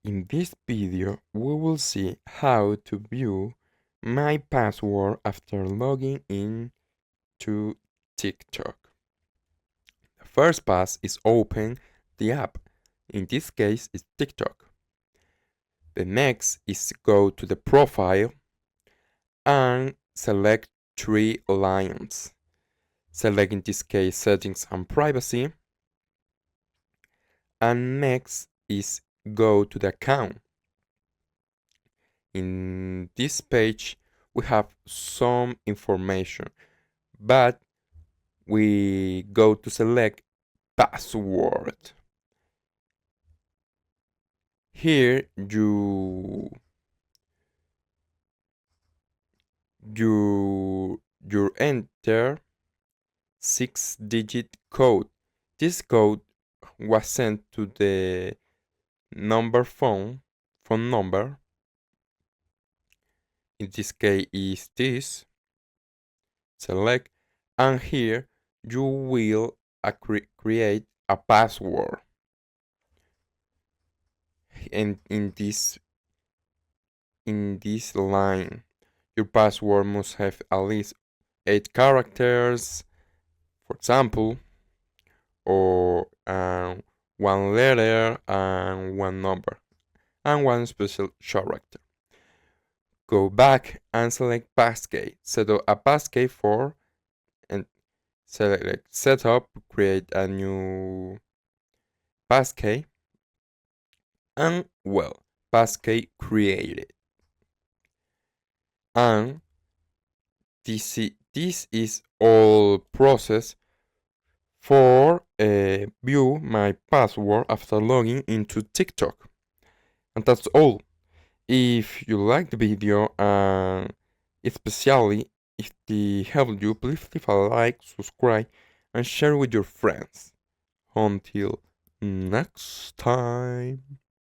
In this video, we will see how to view my password after logging in to TikTok. The first pass is open the app. In this case, it's TikTok. The next is go to the profile and select three lines. Select in this case settings and privacy. And next is go to the account. In this page, we have some information, but we go to select password. Here you enter 6-digit code. This code was sent to the phone number. In this case is this. Select, and here you will create a password. And in this line, your password must have at least 8 characters, for example, or one letter and one number, and one special character. Go back and select passkey. Set up a passkey for and select setup, create a new passkey, and well, passkey created. And this is all process for view my password after logging into TikTok. And that's all. If you like the video and especially if it helped you, please leave a like, subscribe, and share with your friends. Until next time.